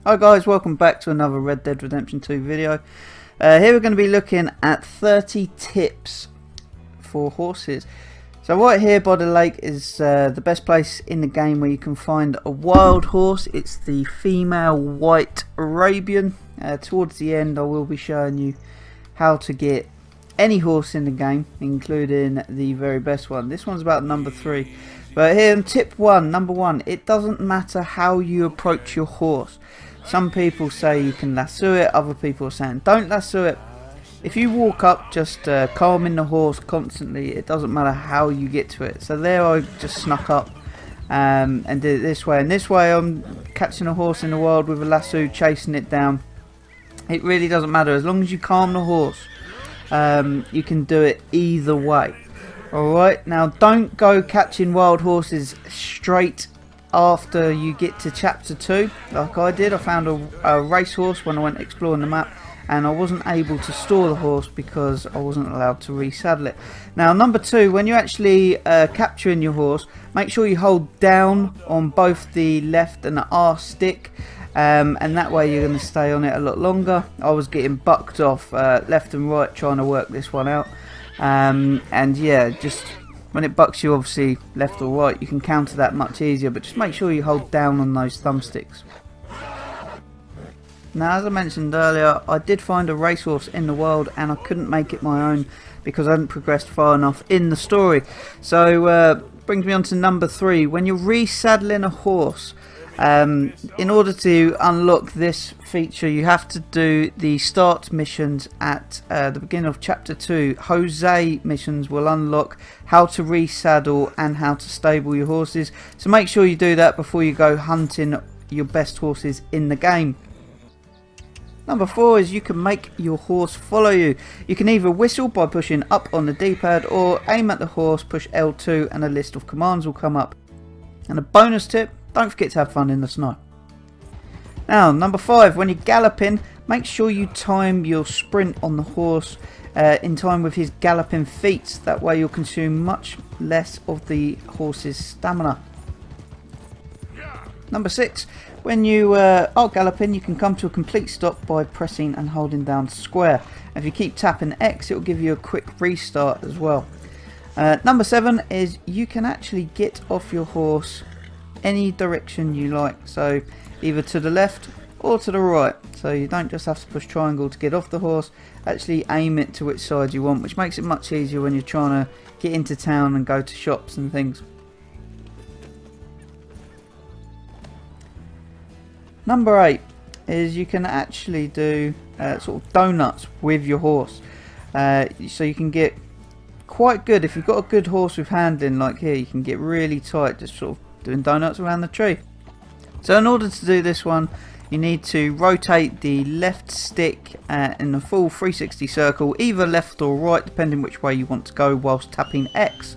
Hi guys, welcome back to another Red Dead Redemption 2 video. Here we're going to be looking at 30 tips for horses. So right here by the lake is the best place in the game where you can find a wild horse. It's the female white Arabian. Towards the end I will be showing you how to get any horse in the game, including the very best one. This one's about number 3. But here in tip 1, number 1, it doesn't matter how you approach your horse. Some people say you can lasso it, other people are saying don't lasso it. If you walk up just calming the horse constantly, it doesn't matter how you get to it. So there I just snuck up and did it this way. And this way I'm catching a horse in the wild with a lasso, chasing it down. It really doesn't matter, as long as you calm the horse. You can do it either way. Alright, now don't go catching wild horses straight after you get to chapter 2 like I did. I found a racehorse when I went exploring the map, and I wasn't able to store the horse because I wasn't allowed to resaddle it. Now number 2, when you're actually capturing your horse, make sure you hold down on both the left and the R stick, and that way you're going to stay on it a lot longer. I was getting bucked off left and right trying to work this one out, and yeah, just when it bucks you obviously left or right, you can counter that much easier, but just make sure you hold down on those thumbsticks. Now as I mentioned earlier, I did find a racehorse in the world and I couldn't make it my own because I hadn't progressed far enough in the story. So brings me on to number 3. When you're resaddling a horse, in order to unlock this feature, you have to do the start missions at the beginning of chapter 2. Jose missions will unlock how to resaddle and how to stable your horses, so make sure you do that before you go hunting your best horses in the game. Number 4 is you can make your horse follow you. You can either whistle by pushing up on the D-pad, or aim at the horse, push L2 and a list of commands will come up. And a bonus tip, don't forget to have fun in the snow. Now number 5, when you're galloping, make sure you time your sprint on the horse in time with his galloping feet. That way you'll consume much less of the horse's stamina. Number 6, when you are galloping, you can come to a complete stop by pressing and holding down square. If you keep tapping X, it will give you a quick restart as well. Number 7 is you can actually get off your horse any direction you like, so either to the left or to the right, so you don't just have to push triangle to get off the horse. Actually aim it to which side you want, which makes it much easier when you're trying to get into town and go to shops and things. Number 8 is you can actually do sort of donuts with your horse, so you can get quite good. If you've got a good horse with handling like here, you can get really tight just sort of doing donuts around the tree. So in order to do this one, you need to rotate the left stick in a full 360 circle, either left or right depending which way you want to go, whilst tapping X.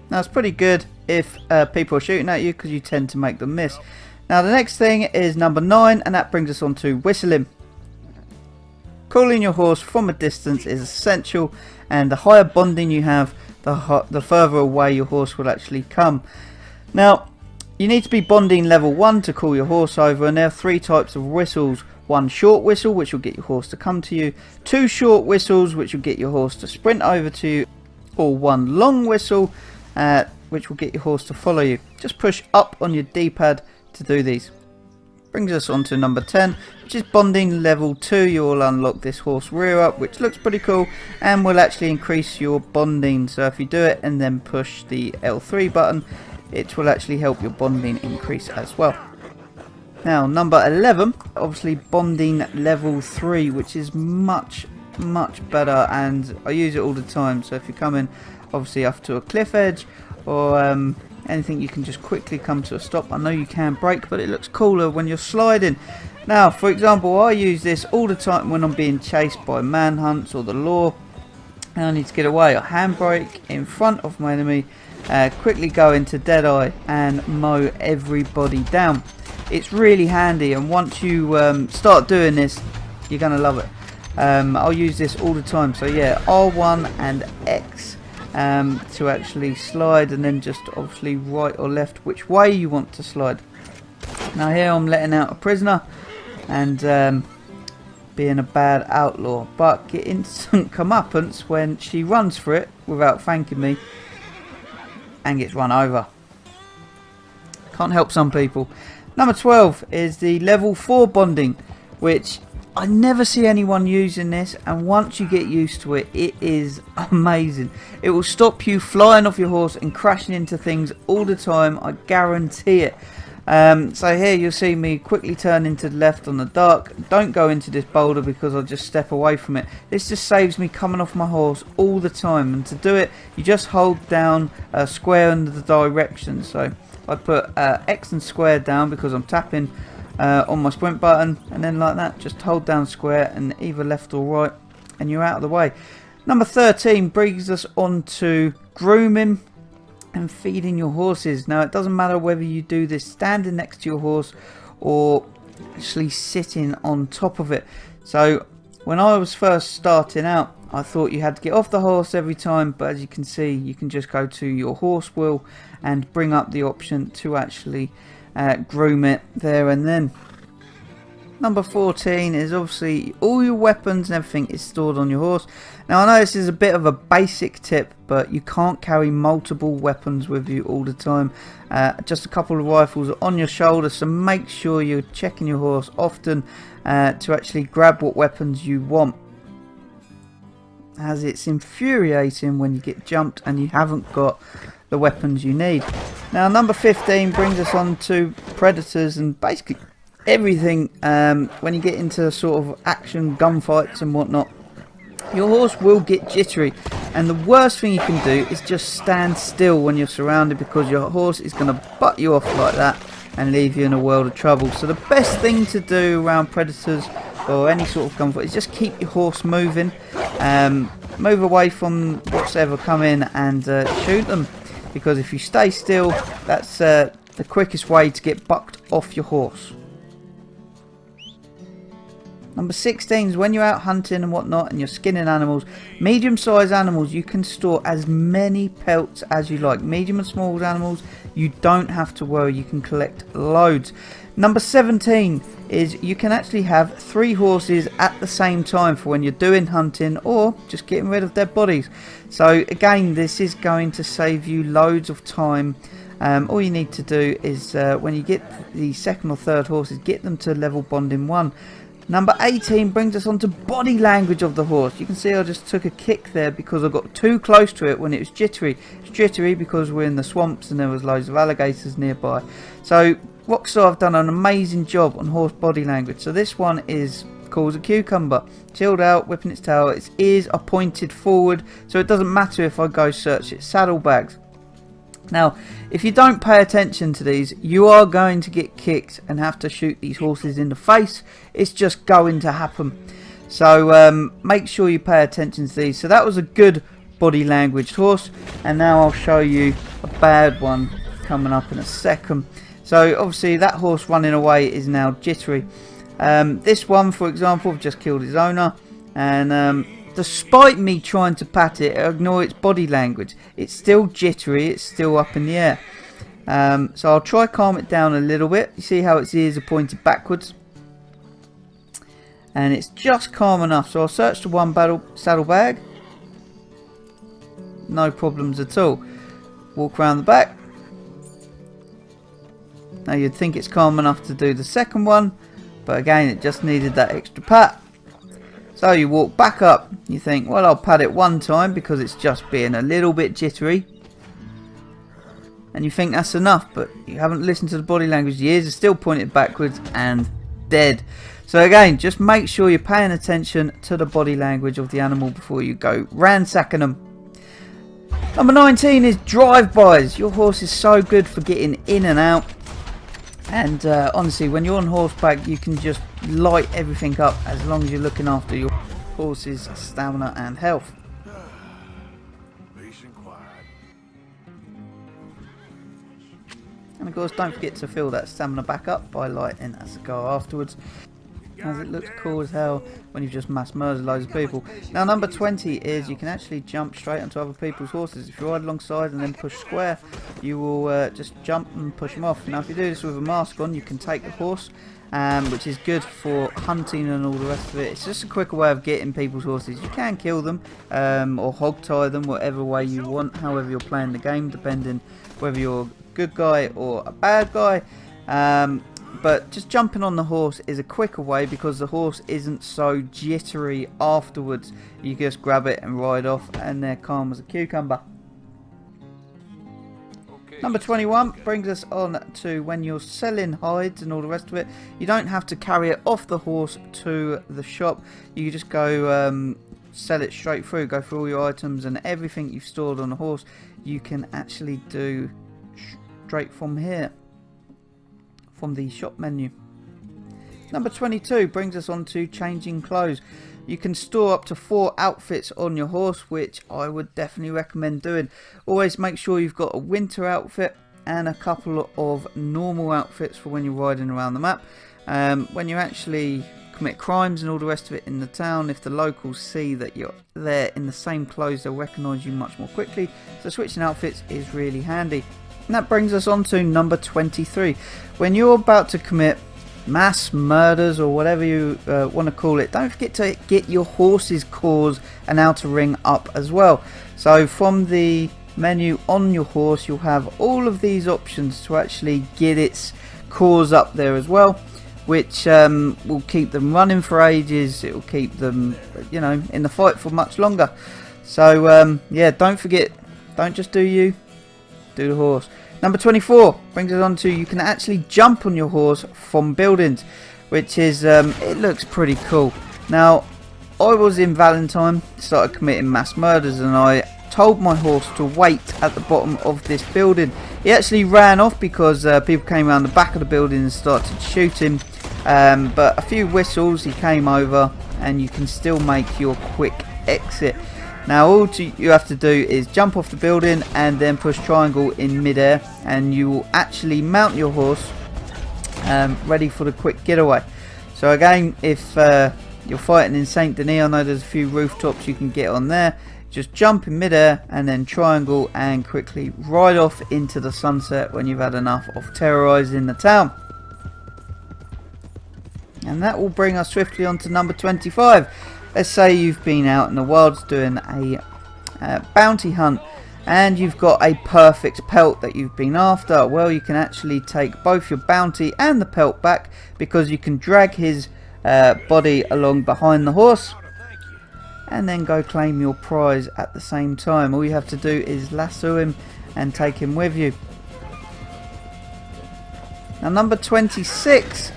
Now it's pretty good if people are shooting at you because you tend to make them miss. Now the next thing is number 9, and that brings us on to whistling. Calling your horse from a distance is essential, and the higher bonding you have, the further away your horse will actually come. Now you need to be bonding level 1 to call your horse over, and there are 3 types of whistles. 1 short whistle, which will get your horse to come to you, 2 short whistles, which will get your horse to sprint over to you, or 1 long whistle, which will get your horse to follow you. Just push up on your D-pad to do these. Brings us on to number 10, which is bonding level 2. You will unlock this horse rear up, which looks pretty cool and will actually increase your bonding. So if you do it and then push the L3 button, it will actually help your bonding increase as well. Now number 11, obviously bonding level 3, which is much better, and I use it all the time. So if you're coming obviously up to a cliff edge or anything, you can just quickly come to a stop. I know you can brake, but it looks cooler when you're sliding. Now for example, I use this all the time when I'm being chased by manhunts or the law and I need to get away. I handbrake in front of my enemy, quickly go into Deadeye and mow everybody down. It's really handy, and once you start doing this, you're gonna love it. I'll use this all the time. So yeah, R1 and X to actually slide, and then just obviously right or left which way you want to slide. Now here I'm letting out a prisoner, and being a bad outlaw, but get instant comeuppance when she runs for it without thanking me and gets run over. Can't help some people. Number 12 is the level 4 bonding, which I never see anyone using this, and once you get used to it, it is amazing. It will stop you flying off your horse and crashing into things all the time, I guarantee it. So here you'll see me quickly turn into the left on the dark. Don't go into this boulder because I'll just step away from it. This just saves me coming off my horse all the time, and to do it you just hold down square under the direction. So I put X and square down because I'm tapping on my sprint button, and then like that just hold down square and either left or right and you're out of the way. Number 13 brings us on to grooming and feeding your horses. Now it doesn't matter whether you do this standing next to your horse or actually sitting on top of it. So when I was first starting out, I thought you had to get off the horse every time, but as you can see, you can just go to your horse wheel and bring up the option to actually groom it there and then. Number 14 is obviously all your weapons and everything is stored on your horse. Now I know this is a bit of a basic tip, but you can't carry multiple weapons with you all the time. Just a couple of rifles on your shoulder, so make sure you're checking your horse often to actually grab what weapons you want, as it's infuriating when you get jumped and you haven't got the weapons you need. Now number 15 brings us on to predators and basically everything. When you get into sort of action gunfights and whatnot, your horse will get jittery, and the worst thing you can do is just stand still when you're surrounded, because your horse is going to butt you off like that and leave you in a world of trouble. So the best thing to do around predators or any sort of gunfight is just keep your horse moving, move away from what's ever come in and shoot them, because if you stay still, that's the quickest way to get bucked off your horse. Number 16 is when you're out hunting and whatnot and you're skinning animals, medium-sized animals, you can store as many pelts as you like. Medium and small animals, you don't have to worry, you can collect loads. Number 17 is you can actually have 3 horses at the same time for when you're doing hunting or just getting rid of dead bodies. So again, this is going to save you loads of time. All you need to do is when you get the second or third horses, get them to level bonding 1. Number 18 brings us on to body language of the horse. You can see I just took a kick there because I got too close to it when it was jittery. It's jittery because we're in the swamps and there was loads of alligators nearby. So Rockstar have done an amazing job on horse body language. So this one is called a cucumber. Chilled out, whipping its tail. Its ears are pointed forward, so it doesn't matter if I go search its saddlebags. Now, if you don't pay attention to these, you are going to get kicked and have to shoot these horses in the face. It's just going to happen. So make sure you pay attention to these. So that was a good body language horse, and now I'll show you a bad one coming up in a second. So obviously that horse running away is now jittery. This one, for example, I've just killed its owner, and despite me trying to pat it, ignore its body language. It's still jittery, it's still up in the air. So I'll try calm it down a little bit. You see how its ears are pointed backwards? And it's just calm enough. So I'll search the one saddlebag. No problems at all. Walk around the back. Now you'd think it's calm enough to do the second one, but again it just needed that extra pat. So you walk back up, you think, well, I'll pat it one time because it's just being a little bit jittery. And you think that's enough, but you haven't listened to the body language. The ears are still pointed backwards and dead. So again, just make sure you're paying attention to the body language of the animal before you go ransacking them. Number 19 is drive-bys. Your horse is so good for getting in and out. And honestly, when you're on horseback, you can just light everything up as long as you're looking after your horse's stamina and health. And of course, don't forget to fill that stamina back up by lighting a cigar afterwards. as it looks cool as hell when you've just mass murdered loads of people. Now number 20 is you can actually jump straight onto other people's horses. If you ride alongside and then push square, you will just jump and push them off. Now if you do this with a mask on, you can take the horse, which is good for hunting and all the rest of it. It's just a quicker way of getting people's horses. You can kill them or hog tie them, whatever way you want, however you're playing the game, depending whether you're a good guy or a bad guy. But just jumping on the horse is a quicker way because the horse isn't so jittery afterwards. You just grab it and ride off and they're calm as a cucumber. Number 21 brings us on to when you're selling hides and all the rest of it. You don't have to carry it off the horse to the shop. You just go sell it straight through. Go through all your items and everything you've stored on the horse. You can actually do straight from here, from the shop menu. Number 22 brings us on to changing clothes. You can store up to 4 outfits on your horse, which I would definitely recommend doing. Always make sure you've got a winter outfit and a couple of normal outfits for when you're riding around the map. When you actually commit crimes and all the rest of it in the town, if the locals see that you're there in the same clothes, they'll recognise you much more quickly. So switching outfits is really handy. And that brings us on to number 23. When you're about to commit mass murders or whatever you want to call it, don't forget to get your horse's cause and outer ring up as well. So from the menu on your horse, you'll have all of these options to actually get its cause up there as well, which will keep them running for ages. It will keep them, you know, in the fight for much longer. So yeah, don't forget, don't just do you, do the horse. Number 24 brings us on to you can actually jump on your horse from buildings, which is it looks pretty cool. Now I was in Valentine, started committing mass murders, and I told my horse to wait at the bottom of this building. He actually ran off because people came around the back of the building and started shooting, but a few whistles he came over and you can still make your quick exit. Now all you have to do is jump off the building and then push triangle in midair, and you will actually mount your horse ready for the quick getaway. So again, if you're fighting in Saint Denis, I know there's a few rooftops you can get on there. Just jump in midair and then triangle and quickly ride off into the sunset when you've had enough of terrorising the town. And that will bring us swiftly on to number 25. Let's say you've been out in the wilds doing a bounty hunt and you've got a perfect pelt that you've been after. Well, you can actually take both your bounty and the pelt back because you can drag his body along behind the horse and then go claim your prize at the same time. All you have to do is lasso him and take him with you. Now number 26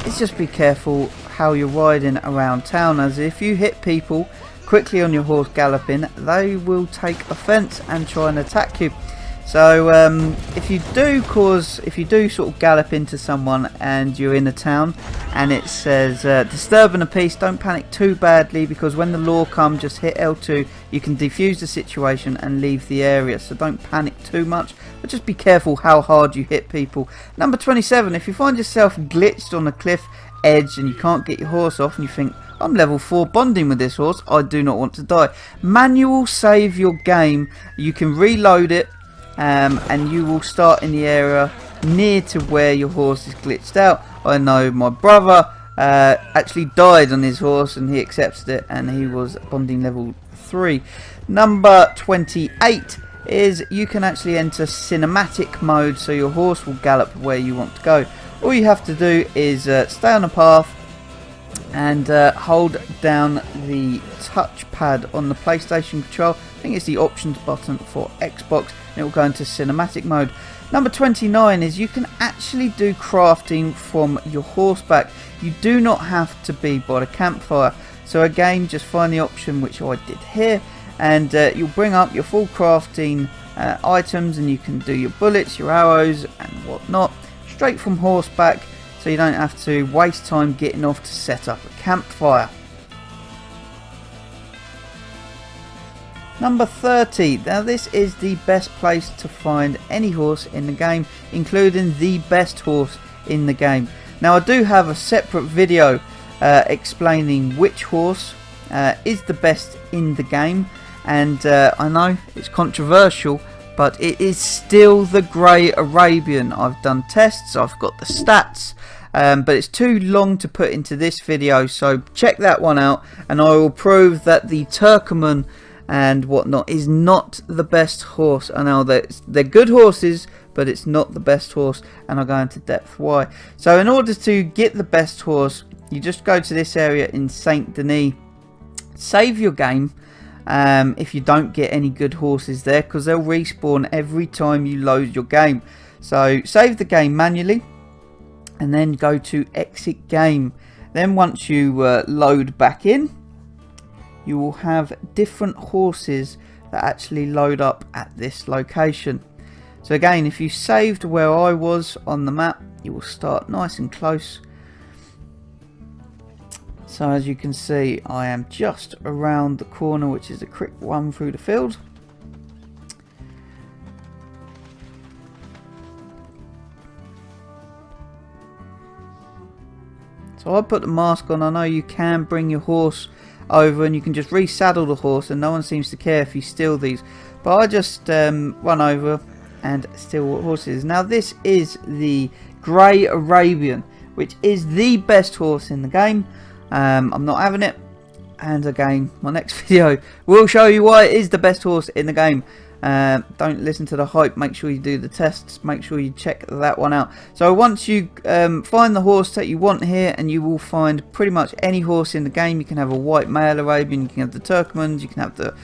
is just be careful how you're riding around town, as if you hit people quickly on your horse galloping, they will take offence and try and attack you. So if you do sort of gallop into someone and you're in a town and it says disturbing the peace, don't panic too badly, because when the law comes, just hit L2, you can defuse the situation and leave the area. So don't panic too much, but just be careful how hard you hit people. Number 27, if you find yourself glitched on a cliff edge and you can't get your horse off and you think, I'm level 4 bonding with this horse, I do not want to die. Manual save your game, you can reload it, and you will start in the area near to where your horse is glitched out. I know my brother actually died on his horse and he accepted it, and he was bonding level 3. Number 28 is you can actually enter cinematic mode, so your horse will gallop where you want to go. All you have to do is stay on the path and hold down the touchpad on the PlayStation control. I think it's the options button for Xbox, and it will go into cinematic mode. Number 29 is you can actually do crafting from your horseback. You do not have to be by the campfire. So again, just find the option which I did here, and you'll bring up your full crafting items, and you can do your bullets, your arrows and whatnot straight from horseback, so you don't have to waste time getting off to set up a campfire. Number 30. Now this is the best place to find any horse in the game, including the best horse in the game. Now I do have a separate video explaining which horse is the best in the game. And I know it's controversial, but it is still the Grey Arabian. I've done tests, I've got the stats, but it's too long to put into this video, so check that one out, and I will prove that the Turkoman and whatnot is not the best horse. I know that they're good horses, but it's not the best horse, and I'll go into depth why. So in order to get the best horse, you just go to this area in Saint Denis, save your game. If you don't get any good horses there, because they'll respawn every time you load your game. So save the game manually and then go to exit game. Then once you load back in, you will have different horses that actually load up at this location. So again, if you saved where I was on the map, you will start nice and close. So as you can see, I am just around the corner, which is a quick run through the field. So I put the mask on. I know you can bring your horse over and you can just resaddle the horse, and no one seems to care if you steal these. But I just run over and steal horses. Now this is the Grey Arabian, which is the best horse in the game. I'm not having it, and again my next video will show you why it is the best horse in the game. Don't listen to the hype, make sure you do the tests, make sure you check that one out. So once you find the horse that you want here, and you will find pretty much any horse in the game. You can have a white male Arabian, you can have the Turkmans, you can have the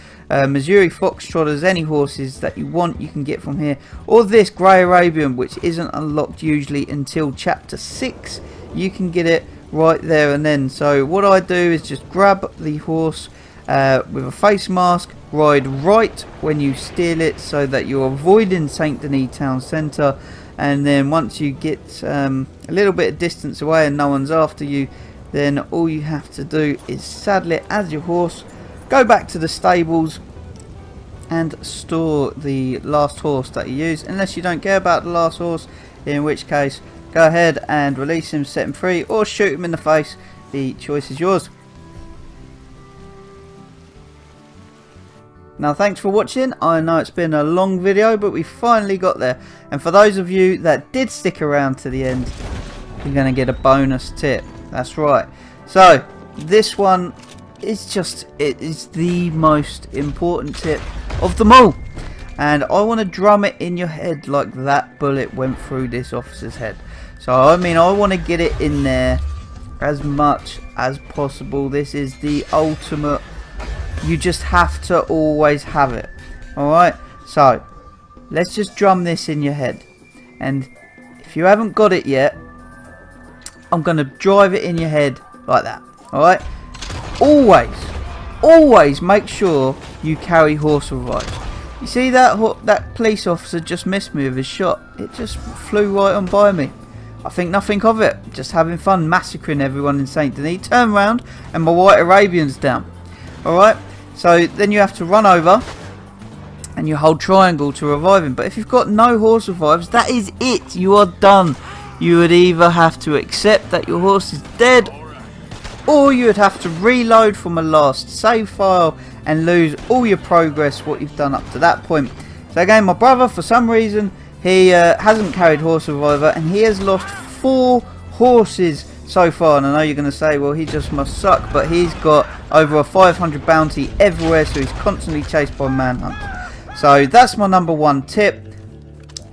Missouri Foxtrotters, any horses that you want you can get from here. Or this Grey Arabian, which isn't unlocked usually until chapter 6. You can get it right there and then. So what I do is just grab the horse with a face mask, ride right when you steal it, so that you're avoiding Saint Denis town centre, and then once you get a little bit of distance away and no one's after you, then all you have to do is saddle it as your horse, go back to the stables and store the last horse that you use, unless you don't care about the last horse, in which case go ahead and release him, set him free, or shoot him in the face. The choice is yours. Now thanks for watching. I know it's been a long video, but we finally got there. And for those of you that did stick around to the end, you're going to get a bonus tip. That's right. So this one is it is the most important tip of them all. And I want to drum it in your head like that bullet went through this officer's head. So I mean, I want to get it in there as much as possible. This is the ultimate. You just have to always have it. Alright, so let's just drum this in your head. And if you haven't got it yet, I'm going to drive it in your head like that. Alright, always make sure you carry horse revives. You see that police officer just missed me with his shot. It just flew right on by me. I think nothing of it. Just having fun massacring everyone in Saint Denis. Turn around and my white Arabian's down. Alright, so then you have to run over and you hold triangle to revive him. But if you've got no horse revives, that is it. You are done. You would either have to accept that your horse is dead, or you would have to reload from a last save file and lose all your progress, what you've done up to that point. So again, my brother, for some reason, he hasn't carried horse reviver, and he has lost 4 horses so far. And I know you're going to say, well, he just must suck, but he's got over a 500 bounty everywhere, so he's constantly chased by manhunt. So that's my number 1 tip.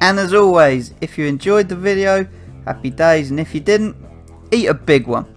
And as always, if you enjoyed the video, happy days, and if you didn't, eat a big one.